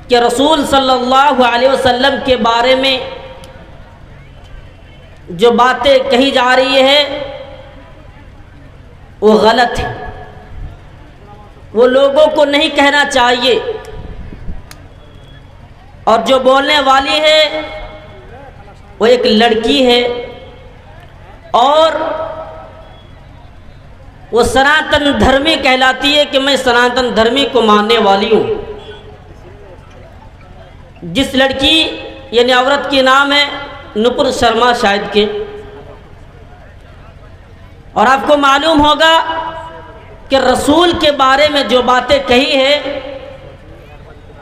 کہ رسول صلی اللہ علیہ وسلم کے بارے میں جو باتیں کہی جا رہی ہے وہ غلط ہے، وہ لوگوں کو نہیں کہنا چاہیے، اور جو بولنے والی ہے وہ ایک لڑکی ہے اور وہ سناتن دھرمی کہلاتی ہے کہ میں سناتن دھرمی کو ماننے والی ہوں۔ جس لڑکی یعنی عورت کی نام ہے نپر شرما شاید کے، اور آپ کو معلوم ہوگا کہ رسول کے بارے میں جو باتیں کہی ہے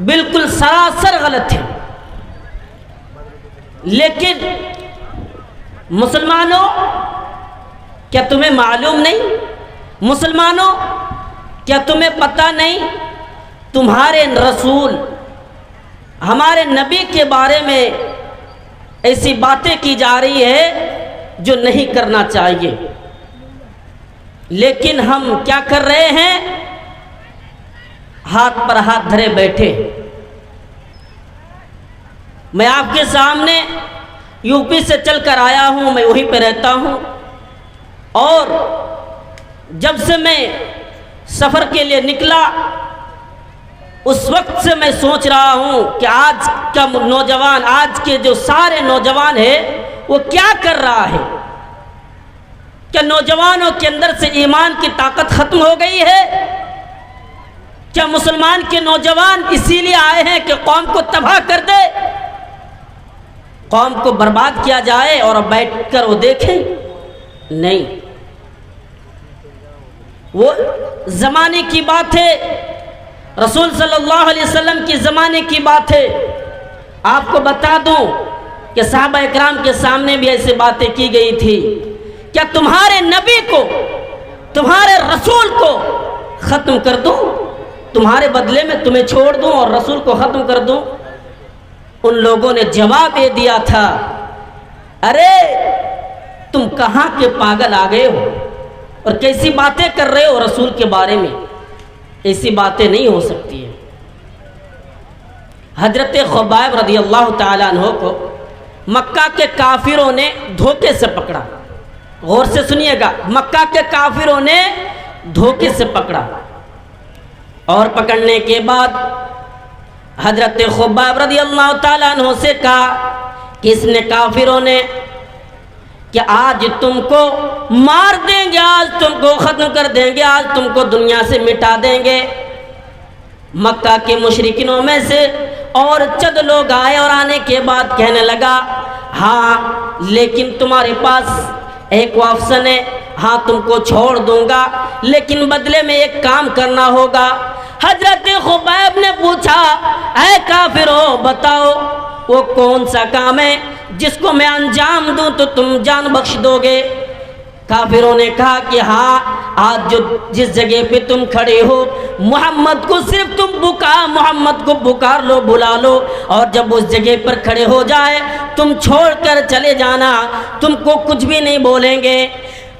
بالکل سراسر غلط ہے۔ لیکن مسلمانوں، کیا تمہیں معلوم نہیں؟ مسلمانوں، کیا تمہیں پتہ نہیں تمہارے رسول ہمارے نبی کے بارے میں ایسی باتیں کی جا رہی ہے جو نہیں کرنا چاہیے، لیکن ہم کیا کر رہے ہیں؟ ہاتھ پر ہاتھ دھرے بیٹھے۔ میں آپ کے سامنے یو پی سے چل کر آیا ہوں، میں وہیں پہ رہتا ہوں، اور جب سے میں سفر کے لیے نکلا اس وقت سے میں سوچ رہا ہوں کہ آج کا نوجوان، آج کے جو سارے نوجوان ہیں وہ کیا کر رہا ہے؟ کیا نوجوانوں کے اندر سے ایمان کی طاقت ختم ہو گئی ہے؟ کیا مسلمان کے نوجوان اسی لیے آئے ہیں کہ قوم کو تباہ کر دے، قوم کو برباد کیا جائے اور بیٹھ کر وہ دیکھیں؟ نہیں، وہ زمانے کی بات ہے، رسول صلی اللہ علیہ وسلم کی زمانے کی بات ہے۔ آپ کو بتا دوں کہ صحابہ اکرام کے سامنے بھی ایسی باتیں کی گئی تھی۔ کیا تمہارے نبی کو، تمہارے رسول کو ختم کر دوں؟ تمہارے بدلے میں تمہیں چھوڑ دوں اور رسول کو ختم کر دوں؟ ان لوگوں نے جواب یہ دیا تھا، ارے تم کہاں کے پاگل آ گئے ہو اور کیسی باتیں کر رہے ہو رسول کے بارے میں؟ ایسی باتیں نہیں ہو سکتی ہیں۔ حضرت خبیب رضی اللہ تعالیٰ عنہ کو مکہ کے کافروں نے دھوکے سے پکڑا۔ غور سے سنیے گا، مکہ کے کافروں نے دھوکے سے پکڑا، اور پکڑنے کے بعد حضرت خبیب رضی اللہ تعالیٰ عنہ سے کہا کہ اس نے کافروں نے کہ آج تم کو مار دیں گے، آج تم کو ختم کر دیں گے، آج تم کو دنیا سے مٹا دیں گے۔ مکہ کے مشرکینوں میں سے اور چند لوگ آئے اور آنے کے بعد کہنے لگا، ہاں لیکن تمہارے پاس ایک آپشن ہے، ہاں تم کو چھوڑ دوں گا لیکن بدلے میں ایک کام کرنا ہوگا۔ حضرت خبیب نے پوچھا، اے کافرو بتاؤ وہ کون سا کام ہے جس کو میں انجام دوں تو تم جان بخش دو گے؟ کافروں نے کہا کہ ہاں، آج جس جگہ پہ تم کھڑے ہو محمد کو صرف تم محمد کو پکار لو، بلا لو، اور جب اس جگہ پر کھڑے ہو جائے تم چھوڑ کر چلے جانا، تم کو کچھ بھی نہیں بولیں گے۔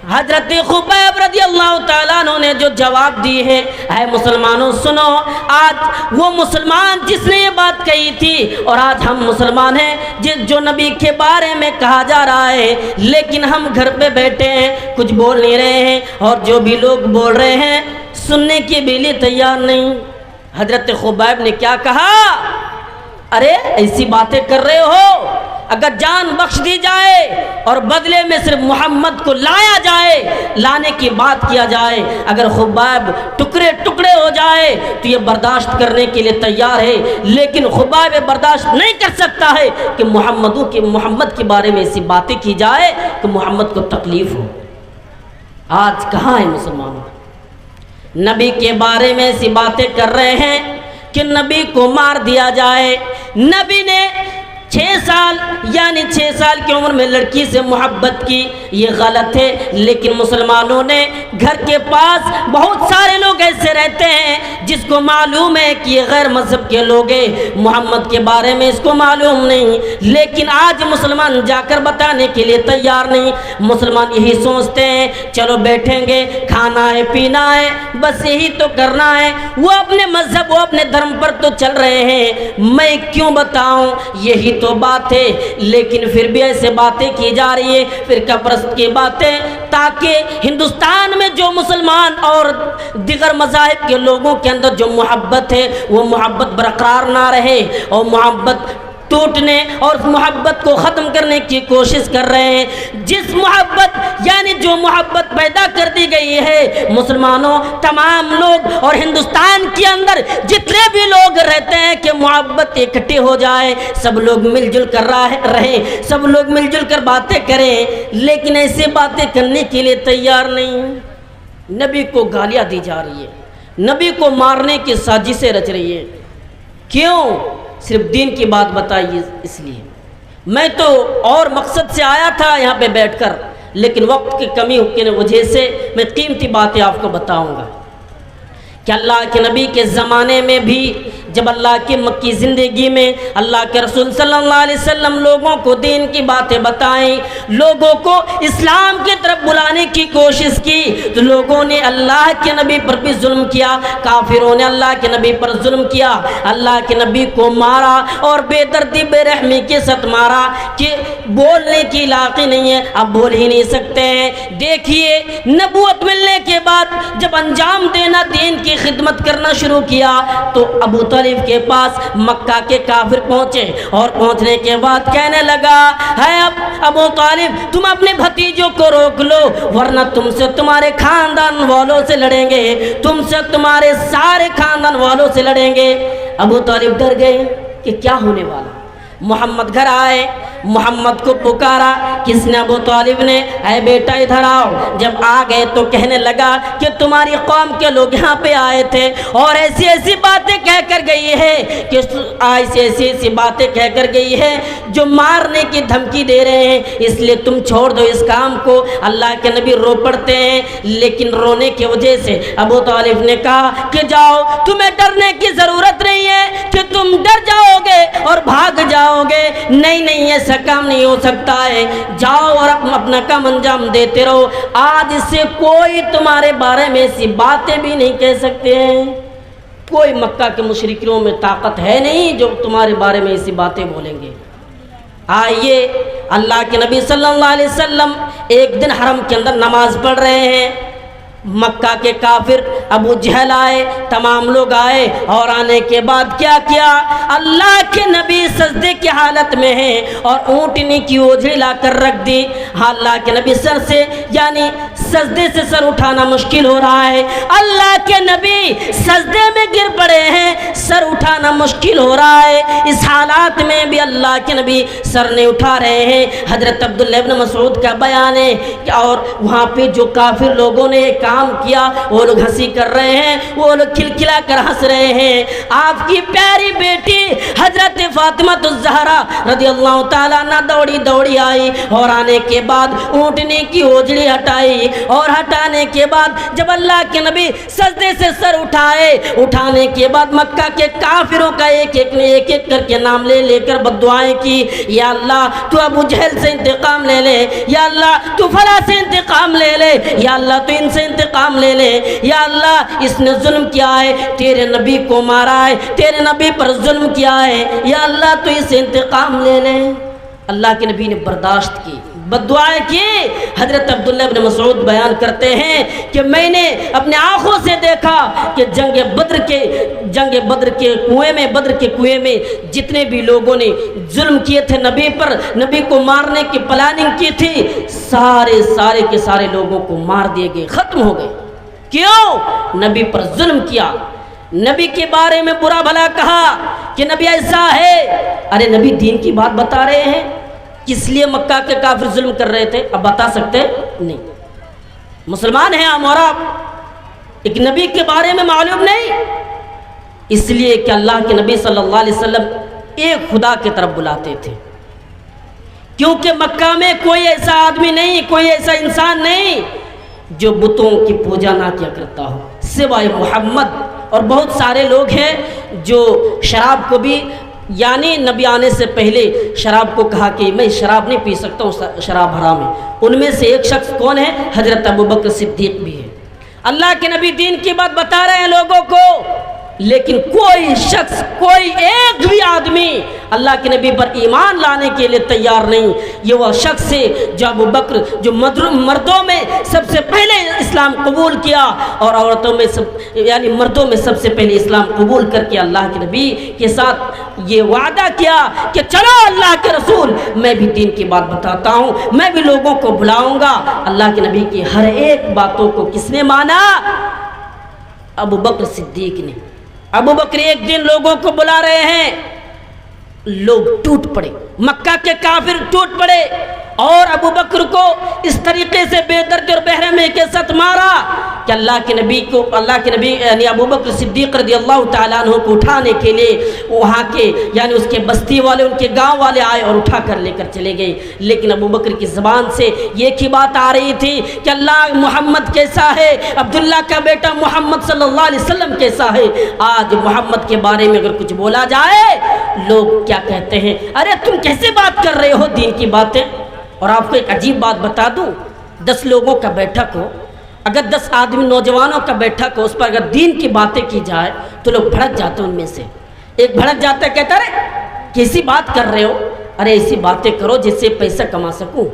حضرت خبیب رضی اللہ تعالیٰ عنہ نے جو جواب دی ہے، اے مسلمانوں سنو، آج وہ مسلمان جس نے یہ بات کہی تھی اور آج ہم مسلمان ہیں جو نبی کے بارے میں کہا جا رہا ہے، لیکن ہم گھر پہ بیٹھے ہیں، کچھ بول نہیں رہے ہیں، اور جو بھی لوگ بول رہے ہیں سننے کے بھی لیے تیار نہیں۔ حضرت خبیب نے کیا کہا، ارے ایسی باتیں کر رہے ہو، اگر جان بخش دی جائے اور بدلے میں صرف محمد کو لایا جائے، لانے کی بات کیا جائے، اگر خبیب ٹکڑے ٹکڑے ہو جائے تو یہ برداشت کرنے کے لیے تیار ہے، لیکن خبیب برداشت نہیں کر سکتا ہے کہ محمد کے بارے میں ایسی باتیں کی جائے کہ محمد کو تکلیف ہو۔ آج کہاں ہے مسلمانوں؟ نبی کے بارے میں ایسی باتیں کر رہے ہیں کہ نبی کو مار دیا جائے۔ نبی نے 6 سال یعنی 6 سال کی عمر میں لڑکی سے محبت کی، یہ غلط ہے۔ لیکن مسلمانوں نے گھر کے پاس بہت سارے لوگ ایسے رہتے ہیں جس کو معلوم ہے کہ یہ غیر مذہب کے لوگ ہیں، محمد کے بارے میں اس کو معلوم نہیں، لیکن آج مسلمان جا کر بتانے کے لیے تیار نہیں۔ مسلمان یہی سوچتے ہیں چلو بیٹھیں گے، کھانا ہے پینا ہے، بس یہی تو کرنا ہے، وہ اپنے مذہب وہ اپنے دھرم پر تو چل رہے ہیں، میں کیوں بتاؤں، یہی تو بات ہے۔ لیکن پھر بھی ایسے باتیں کی جا رہی ہے، فرقہ پرست کی باتیں، تاکہ ہندوستان میں جو مسلمان اور دیگر مذاہب کے لوگوں کے اندر جو محبت ہے وہ محبت برقرار نہ رہے، اور محبت ٹوٹنے اور محبت کو ختم کرنے کی کوشش کر رہے ہیں۔ جس محبت یعنی جو محبت پیدا کر دی گئی ہے مسلمانوں، تمام لوگ اور ہندوستان کے اندر جتنے بھی لوگ رہتے ہیں کہ محبت اکٹھے ہو جائے، سب لوگ مل جل کر رہے، سب لوگ مل جل کر باتیں کریں، لیکن ایسے باتیں کرنے کے لیے تیار نہیں۔ نبی کو گالیاں دی جا رہی ہے، نبی کو مارنے کی سازشیں رچ رہی ہے، کیوں؟ صرف دین کی بات بتائیے۔ اس لیے میں تو اور مقصد سے آیا تھا یہاں پہ بیٹھ کر، لیکن وقت کی کمی کی وجہ سے میں قیمتی باتیں آپ کو بتاؤں گا کہ اللہ کے نبی کے زمانے میں بھی جب اللہ کی مکی زندگی میں اللہ کے رسول صلی اللہ علیہ وسلم لوگوں کو دین کی باتیں بتائیں، لوگوں کو اسلام کی طرف بلانے کی کوشش کی، تو لوگوں نے اللہ کے نبی پر بھی ظلم کیا، کافروں نے اللہ کے نبی پر ظلم کیا، اللہ کے نبی کو مارا اور بے دردی بے رحمی کے ساتھ مارا کہ بولنے کی لاقی نہیں ہے، اب بول ہی نہیں سکتے ہیں۔ دیکھیے نبوت ملنے کے بعد جب انجام دینا دین کی خدمت کرنا شروع کیا تو ابو طالب کے پاس مکہ کے کافر پہنچے، اور پہنچنے کے بعد کہنے لگا ہے اب ابو طالب تم اپنے بھتیجوں کو روک لو، ورنہ تم سے تمہارے خاندان والوں سے لڑیں گے، تم سے تمہارے سارے خاندان والوں سے لڑیں گے۔ ابو طالب ڈر گئے کہ کیا ہونے والا۔ محمد گھر آئے، محمد کو پکارا، کس نے؟ ابو طالب نے۔ اے بیٹا ادھر آؤ۔ جب آ گئے تو کہنے لگا کہ تمہاری قوم کے لوگ یہاں پہ آئے تھے اور ایسی ایسی باتیں کہہ کر گئی ہے کہ ایسی باتیں کہہ کر گئی ہے جو مارنے کی دھمکی دے رہے ہیں، اس لیے تم چھوڑ دو اس کام کو۔ اللہ کے نبی رو پڑتے ہیں، لیکن رونے کی وجہ سے ابو طالب نے کہا کہ جاؤ، تمہیں ڈرنے کی ضرورت نہیں ہے کہ تم ڈر جاؤ گے اور بھاگ جاؤ گے، نہیں ایسا کام نہیں ہو سکتا ہے، جاؤ اور اپنا کام انجام دیتے رہو، آج سے کوئی تمہارے بارے میں ایسی باتیں بھی نہیں کہہ سکتے ہیں۔ کوئی مکہ کے مشرکوں میں طاقت ہے نہیں جو تمہارے بارے میں ایسی باتیں بولیں گے۔ آئیے اللہ کے نبی صلی اللہ علیہ وسلم ایک دن حرم کے اندر نماز پڑھ رہے ہیں، مکہ کے کافر ابو جہل آئے، تمام لوگ آئے، اور آنے کے بعد کیا کیا؟ اللہ کے نبی سجدے کی حالت میں ہیں اور اونٹنی کی اوجھڑی لا کر رکھ دی۔ اللہ کے نبی سر سے یعنی سجدے سے سر اٹھانا مشکل ہو رہا ہے، اللہ کے نبی سجدے میں گر پڑے ہیں، سر اٹھانا مشکل ہو رہا ہے، اس حالات میں بھی اللہ کے نبی سر نہیں اٹھا رہے ہیں۔ حضرت عبداللہ ابن مسعود کا بیان ہے اور وہاں پہ جو کافر لوگوں نے کام کیا وہ لوگ ہنسی کر رہے ہیں، وہ لوگ کھلکھلا کر ہنس رہے ہیں۔ آپ کی پیاری بیٹی حضرت فاطمہ الزہرا رضی اللہ تعالیٰ عنہ دوڑی آئی اور آنے کے بعد اونٹنے کی اوجڑی ہٹائی، اور ہٹانے کے بعد جب اللہ کے نبی سجدے سے سر اٹھائے، اٹھانے کے بعد مکہ کے کافروں کا ایک ایک کر کے نام لے کر بددعائیں کی، یا اللہ تو ابو جہل سے انتقام لے لے، یا اللہ تو فلاں سے انتقام لے لے، یا اللہ تو ان سے انتقام لے لے، یا اللہ اس نے ظلم کیا ہے، تیرے نبی کو مارا ہے، تیرے نبی پر ظلم کیا ہے، یا اللہ تو اس سے انتقام لے لے۔ اللہ کے نبی نے برداشت کی، بددعائیں کی۔ حضرت عبداللہ ابن مسعود بیان کرتے ہیں کہ میں نے اپنے آنکھوں سے دیکھا کہ جنگ بدر کے کنویں میں جتنے بھی لوگوں نے ظلم کیے تھے نبی پر، نبی کو مارنے کی پلاننگ کی تھی، سارے کے سارے لوگوں کو مار دیے گئے، ختم ہو گئے۔ کیوں؟ نبی پر ظلم کیا، نبی کے بارے میں برا بھلا کہا کہ نبی ایسا ہے۔ ارے نبی دین کی بات بتا رہے ہیں، کس لیے مکہ کے کافر ظلم کر رہے تھے اب بتا سکتے نہیں؟ مسلمان ہیں ہم اور آپ، ایک نبی کے بارے میں معلوم نہیں، اس لیے کہ اللہ کے نبی صلی اللہ علیہ وسلم ایک خدا کی طرف بلاتے تھے، کیونکہ مکہ میں کوئی ایسا آدمی نہیں، کوئی ایسا انسان نہیں جو بتوں کی پوجا نہ کیا کرتا ہو سوائے محمد۔ اور بہت سارے لوگ ہیں جو شراب کو بھی، یعنی نبی آنے سے پہلے شراب کو کہا کہ میں شراب نہیں پی سکتا ہوں، شراب حرام ہے۔ ان میں سے ایک شخص کون ہے؟ حضرت ابوبکر صدیق بھی ہے۔ اللہ کے نبی دین کی بات بتا رہے ہیں لوگوں کو، لیکن کوئی شخص، کوئی ایک بھی آدمی اللہ کے نبی پر ایمان لانے کے لیے تیار نہیں۔ یہ وہ شخص ہے جو ابوبکر، جو مردوں میں سب سے پہلے اسلام قبول کیا، اور عورتوں میں یعنی مردوں میں سب سے پہلے اسلام قبول کر کے اللہ کے نبی کے ساتھ یہ وعدہ کیا کہ چلو اللہ کے رسول، میں بھی دین کی بات بتاتا ہوں، میں بھی لوگوں کو بلاؤں گا۔ اللہ کے نبی کی ہر ایک باتوں کو کس نے مانا؟ ابوبکر صدیق نے۔ ابوبکر ایک دن لوگوں کو بلا رہے ہیں، لوگ ٹوٹ پڑے، مکہ کے کافر ٹوٹ پڑے، اور ابوبکر کو اس طریقے سے بے دردی اور بحرمی کے ساتھ مارا کہ اللہ کے نبی یعنی ابوبکر صدیق رضی اللہ تعالیٰ عنہ کو اٹھانے کے لیے وہاں کے یعنی اس کے بستی والے، ان کے گاؤں والے آئے اور اٹھا کر لے کر چلے گئے۔ لیکن ابوبکر کی زبان سے ایک ہی بات آ رہی تھی کہ اللہ محمد کیسا ہے، عبداللہ کا بیٹا محمد صلی اللہ علیہ وسلم کیسا ہے۔ آج محمد کے بارے میں اگر کچھ بولا جائے، لوگ کیا کہتے ہیں؟ ارے تم کیسے بات کر رہے ہو دین کی باتیں؟ اور آپ کو ایک عجیب بات بتا دوں، 10 لوگوں کا بیٹھک ہو، اگر 10 آدمی نوجوانوں کا بیٹھک ہو، اس پر اگر دین کی باتیں کی جائے تو لوگ بھڑک جاتے ہیں۔ ان میں سے ایک بھڑک جاتا ہے، کہتا ہے کیسی بات کر رہے ہو؟ ارے ایسی باتیں کرو جس سے پیسہ کما سکوں،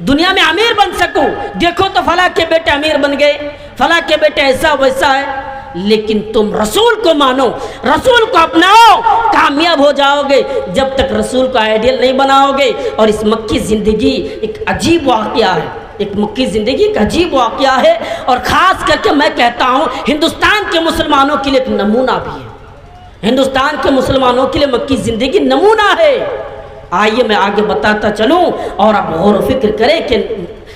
دنیا میں امیر بن سکوں۔ دیکھو تو فلاں کے بیٹے امیر بن گئے، فلاں کے بیٹے ایسا ویسا ہے۔ لیکن تم رسول کو مانو، رسول کو اپناؤ، کامیاب ہو جاؤ گے۔ جب تک رسول کو آئیڈیل نہیں بناؤ گے۔ اور اس مکی زندگی ایک عجیب واقعہ ہے، ایک مکی زندگی ایک عجیب واقعہ ہے، اور خاص کر کے میں کہتا ہوں ہندوستان کے مسلمانوں کے لیے ایک نمونہ بھی ہے۔ ہندوستان کے مسلمانوں کے لیے مکی زندگی نمونہ ہے۔ آئیے میں آگے بتاتا چلوں، اور آپ غور و فکر کریں کہ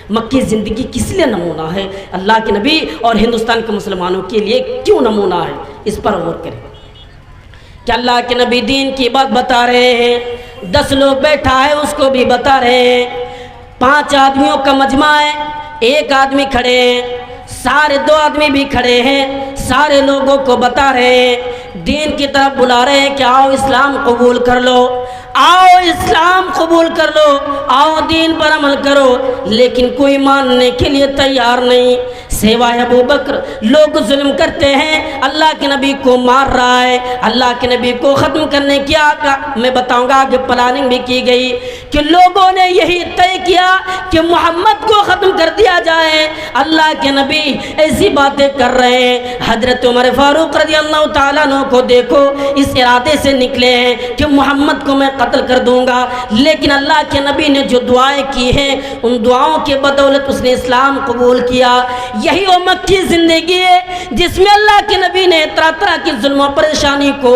مکی زندگی کس لیے نمونہ ہے، اللہ کے نبی اور ہندوستان کے مسلمانوں کے لیے کیوں نمونہ ہے، اس پر غور کریں کہ اللہ کے نبی دین کی بات بتا رہے ہیں، 10 لوگ بیٹھا ہے اس کو بھی بتا رہے ہیں، 5 آدمیوں کا مجمع ہے، ایک آدمی کھڑے ہیں، سارے 2 آدمی بھی کھڑے ہیں، سارے لوگوں کو بتا رہے ہیں، دین کی طرف بلا رہے ہیں کہ آؤ اسلام قبول کر لو، آؤ اسلام قبول کر لو، آؤ دین پر عمل کرو۔ لیکن کوئی ماننے کے لیے تیار نہیں سوائے ابوبکر۔ لوگ ظلم کرتے ہیں، اللہ کے نبی کو مار رہا ہے، اللہ کے نبی کو ختم کرنے کی میں بتاؤں گا کہ پلاننگ بھی کی گئی کہ لوگوں نے یہی طے کیا کہ محمد کو ختم کر دیا جائے۔ اللہ کے نبی ایسی باتیں کر رہے ہیں، حضرت عمر فاروق رضی اللہ تعالیٰ عنہ کو دیکھو اس ارادے سے نکلے ہیں کہ محمد کو میں قتل کر دوں گا، لیکن اللہ کے نبی نے جو دعائیں کی ہیں ان دعاؤں کے بدولت اس نے اسلام قبول کیا۔ یہی وہ مکی زندگی ہے جس میں اللہ کے نبی نے طرح طرح کی ظلم و پریشانی کو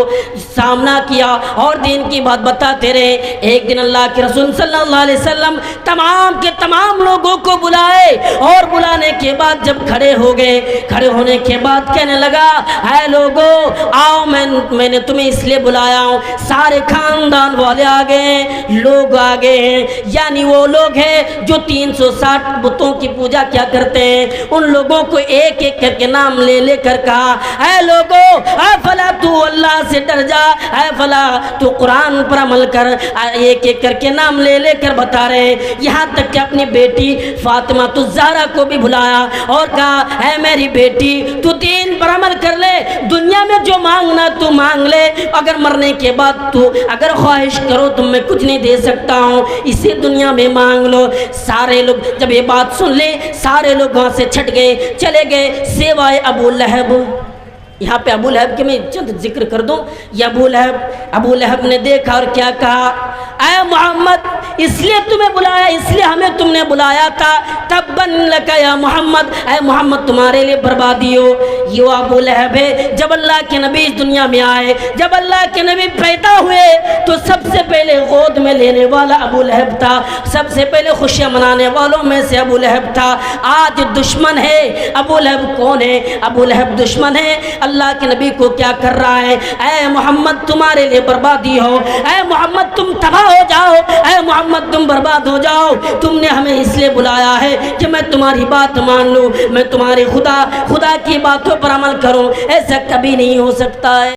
سامنا کیا اور دین کی بات بتاتے رہے۔ ایک دن اللہ کے رسول صلی اللہ علیہ وسلم تمام کے تمام لوگوں کو بلائے، اور بلانے کے بعد جب کھڑے ہو گئے، کھڑے ہونے کے بعد کہنے لگا اے لوگوں آؤ، میں نے تمہیں اس لیے بلایا ہوں، سارے خاندان والے آ گئے ہیں، لوگ آ گئے ہیں، یعنی وہ لوگ ہیں جو 360 بتوں کی پوجا کیا کرتے ہیں۔ ان لوگوں کو ایک ایک کر کے نام لے لے کر کہا اے لوگوں، اے فلا تو اللہ سے ڈر جا، اے فلا تو قرآن پر عمل کر، ایک ایک کر کے نام لے لے کر بتا رہے ہیں۔ یہاں تک کہ اپنی بیٹی فاطمہ الزہرا کو بھی بلایا اور کہا اے میری بیٹی تو دین پر عمل کر لے، دنیا میں جو مانگنا تو مانگ لے، اگر مرنے کے بعد تو اگر خواہش کرو تو میں کچھ نہیں دے سکتا ہوں، اسی دنیا میں مانگ لو۔ سارے لوگ جب یہ بات سن لے سارے لوگ وہاں سے چھٹ گئے، چلے گئے سوائے ابو لہب۔ یہاں پہ ابو لہب کے میں چند ذکر کر دوں، یہ ابو لہب نے دیکھا اور کیا کہا اے محمد اس لیے تمہیں بلایا، اس لیے ہمیں تم نے بلایا تھا، تبا لک یا محمد، اے محمد تمہارے لیے بربادی ہو۔ یہ وہ ابو لہب ہے۔ جب اللہ کے نبی اس دنیا میں آئے، جب اللہ کے نبی پیدا ہوئے تو سب سے پہلے گود میں لینے والا ابو لہب تھا، سب سے پہلے خوشیاں منانے والوں میں سے ابو لہب تھا۔ آج دشمن ہے۔ ابو لہب کون ہے؟ ابو لہب دشمن ہے۔ اللہ کے نبی کو کیا کر رہا ہے؟ اے محمد تمہارے لیے بربادی ہو، اے محمد تم تباہ ہو جاؤ، اے محمد تم برباد ہو جاؤ۔ تم نے ہمیں اس لیے بلایا ہے کہ میں تمہاری بات مان لوں، میں تمہارے خدا کی باتوں پر عمل کروں۔ ایسا کبھی نہیں ہو سکتا ہے۔